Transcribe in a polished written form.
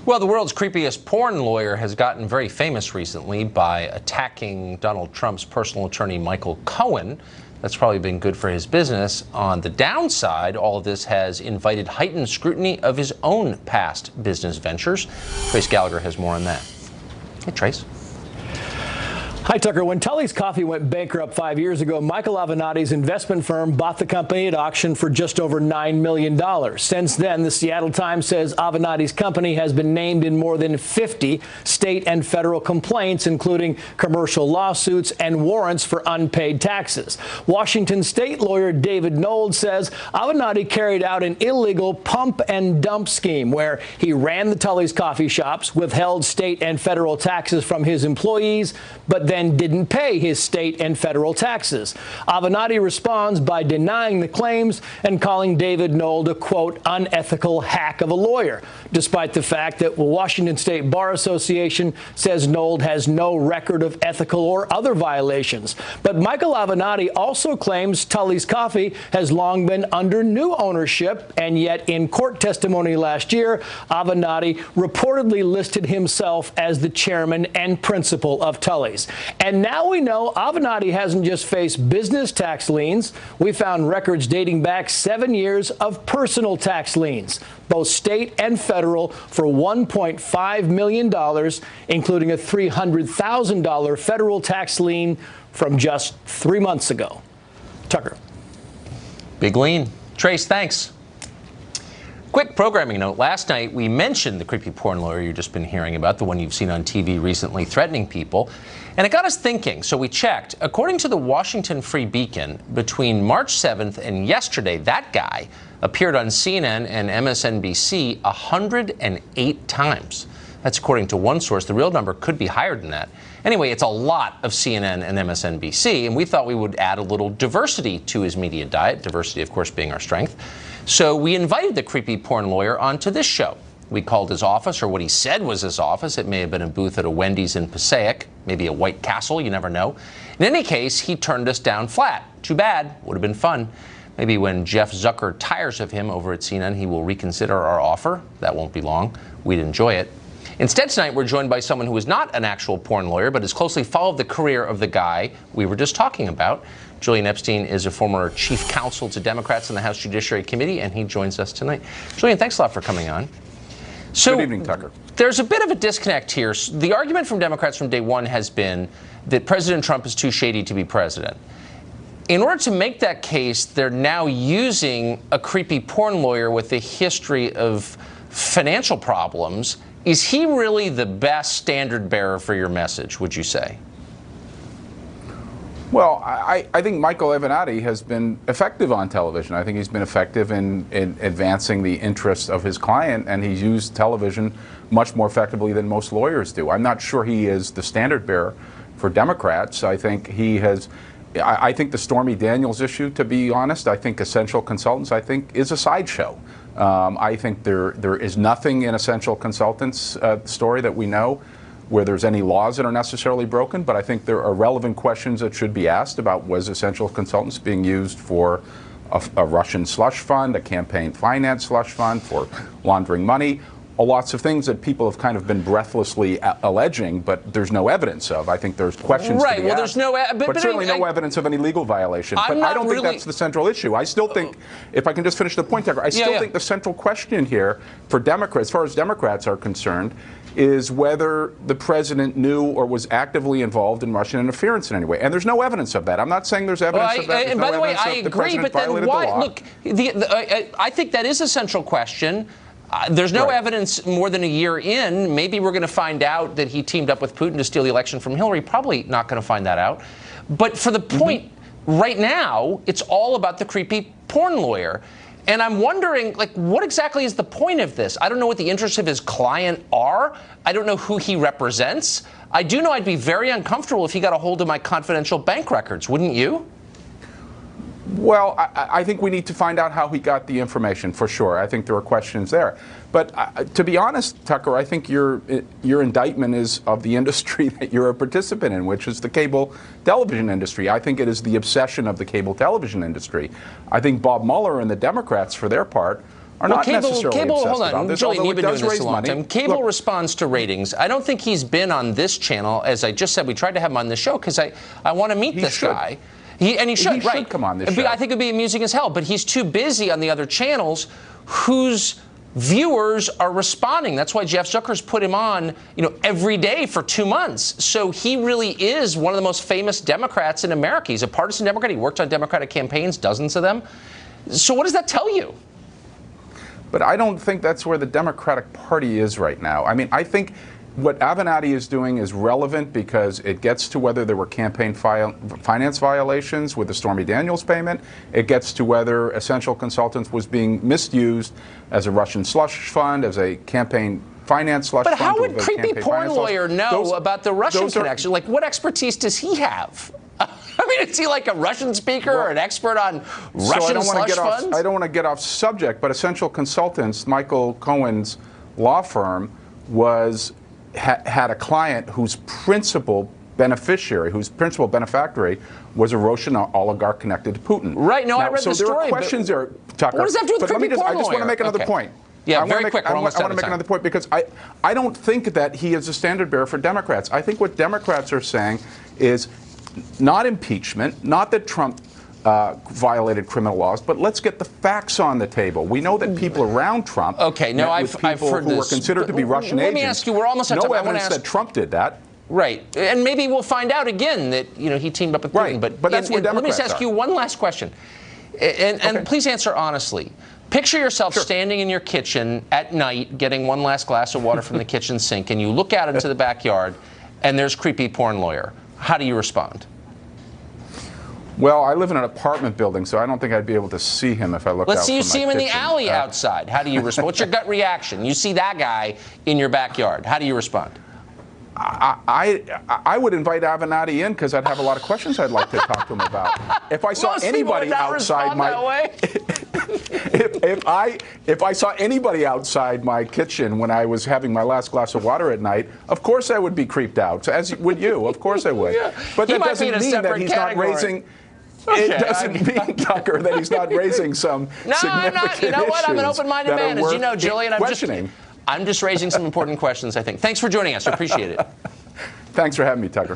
Well, the world's creepiest porn lawyer has gotten very famous recently by attacking Donald Trump's personal attorney, Michael Cohen. That's probably been good for his business. On the downside, all of this has invited heightened scrutiny of his own past business ventures. Trace Gallagher has more on that. Hey, Trace. Hi, Tucker. When Tully's Coffee went bankrupt 5 years ago, Michael Avenatti's investment firm bought the company at auction for just over $9 million. Since then, the Seattle Times says Avenatti's company has been named in more than 50 state and federal complaints, including commercial lawsuits and warrants for unpaid taxes. Washington state lawyer David Nold says Avenatti carried out an illegal pump and dump scheme where he ran the Tully's coffee shops, withheld state and federal taxes from his employees, but then didn't pay his state and federal taxes. Avenatti responds by denying the claims and calling David Nold a, quote, unethical hack of a lawyer, despite the fact that the Washington State Bar Association says Nold has no record of ethical or other violations. But Michael Avenatti also claims Tully's Coffee has long been under new ownership, and yet in court testimony last year, Avenatti reportedly listed himself as the chairman and principal of Tully's. And now we know Avenatti hasn't just faced business tax liens. We found records dating back 7 years of personal tax liens, both state and federal, for $1.5 million, including a $300,000 federal tax lien from just 3 months ago. Tucker. Big lien. Trace, thanks. Quick programming note. Last night, we mentioned the creepy porn lawyer you've just been hearing about, the one you've seen on TV recently threatening people. And it got us thinking, so we checked. According to the Washington Free Beacon, between March 7th and yesterday, that guy appeared on CNN and MSNBC 108 times. That's according to one source. The real number could be higher than that. Anyway, it's a lot of CNN and MSNBC, and we thought we would add a little diversity to his media diet, diversity, of course, being our strength. So we invited the creepy porn lawyer onto this show. We called his office, or what he said was his office. It may have been a booth at a Wendy's in Passaic, maybe a White Castle, you never know. In any case, he turned us down flat. Too bad. Would have been fun. Maybe when Jeff Zucker tires of him over at CNN, he will reconsider our offer. That won't be long. We'd enjoy it. Instead, tonight, we're joined by someone who is not an actual porn lawyer, but has closely followed the career of the guy we were just talking about. Julian Epstein is a former chief counsel to Democrats in the House Judiciary Committee, and he joins us tonight. Julian, thanks a lot for coming on. So, good evening, Tucker. There's a bit of a disconnect here. The argument from Democrats from day one has been that President Trump is too shady to be president. In order to make that case, they're now using a creepy porn lawyer with a history of financial problems. Is he really the best standard bearer for your message, would you say? Well, I think Michael Avenatti has been effective on television. I think he's been effective in advancing the interests of his client, and he's used television much more effectively than most lawyers do. I'm not sure he is the standard bearer for Democrats. I think he has. I think the Stormy Daniels issue, to be honest, I think Essential Consultants, I think, is a sideshow. I think there is nothing in Essential Consultants' story that we know where there's any laws that are necessarily broken, but I think there are relevant questions that should be asked about was Essential Consultants being used for a Russian slush fund, a campaign finance slush fund, for laundering money, lots of things that people have kind of been breathlessly alleging, but there's no evidence of. I think there's questions to be well, asked, there's no, but certainly no evidence of any legal violation. But I don't think that's the central issue. I still think, if I can just finish the point, Tucker, I still think the central question here for Democrats, as far as Democrats are concerned, is whether the president knew or was actively involved in Russian interference in any way. And there's no evidence of that. I'm not saying there's evidence of that. And by the way, I agree, but then why? Look, I think that is a central question. There's no evidence more than a year in. Maybe we're going to find out that he teamed up with Putin to steal the election from Hillary. Probably not going to find that out. But for the point right now, it's all about the creepy porn lawyer. And I'm wondering, like, what exactly is the point of this? I don't know what the interests of his client are. I don't know who he represents. I do know I'd be very uncomfortable if he got a hold of my confidential bank records. Wouldn't you? Well, I think we need to find out how he got the information, for sure. I think there are questions there. But to be honest, Tucker, I think your indictment is of the industry that you're a participant in, which is the cable television industry. I think it is the obsession of the cable television industry. I think Bob Mueller and the Democrats, for their part, are not necessarily obsessed hold about on, this, Julian, although you've it been does doing this raise a long money. time. Cable Look, responds to ratings. I don't think he's been on this channel, as I just said. We tried to have him on the show because I want to meet this guy. He should come on this show. I think it'd be amusing as hell, but he's too busy on the other channels whose viewers are responding. That's why Jeff Zucker's put him on, every day for 2 months. So he really is one of the most famous Democrats in America. He's a partisan Democrat. He worked on Democratic campaigns, dozens of them. So what does that tell you? But I don't think that's where the Democratic Party is right now. I mean, I think what Avenatti is doing is relevant because it gets to whether there were campaign finance violations with the Stormy Daniels payment. It gets to whether Essential Consultants was being misused as a Russian slush fund, as a campaign finance slush fund. But how would creepy porn lawyer know about the Russian connection? Like, what expertise does he have? I mean, is he like a Russian speaker or an expert on Russian slush funds? I don't want to get off subject, but Essential Consultants, Michael Cohen's law firm, had a client whose principal beneficiary, whose principal benefactor was a Russian oligarch connected to Putin. Right. No, I read the story. So there are questions there, Tucker. What does that have to do with creepy porn lawyer? I just want to make another point. Yeah, very quick. I want to make another point because I don't think that he is a standard bearer for Democrats. I think what Democrats are saying is not impeachment, not that Trump violated criminal laws, but let's get the facts on the table. We know that people around Trump, I've heard who this. were considered to be Russian agents. Let me ask you. We're almost at time. No evidence that Trump did that. Right, and maybe we'll find out again that he teamed up with Putin. Right, but that's where Democrats let me just ask you one last question, and please answer honestly. Picture yourself standing in your kitchen at night, getting one last glass of water from the kitchen sink, and you look out into the backyard, and there's creepy porn lawyer. How do you respond? Well, I live in an apartment building, so I don't think I'd be able to see him if I looked out from my kitchen. Let's see you see him in the alley outside. How do you respond? What's your gut reaction? You see that guy in your backyard. How do you respond? I would invite Avenatti in because I'd have a lot of questions I'd like to talk to him about. If I saw anybody outside my if I saw anybody outside my kitchen when I was having my last glass of water at night, of course I would be creeped out. As would you. Of course I would. Yeah. But that doesn't mean that he's not raising. It doesn't mean, Tucker, that he's not raising some significant issues. You know what? I'm an open-minded man, as you know, Julian. I'm just raising some important questions, I think. Thanks for joining us. I appreciate it. Thanks for having me, Tucker.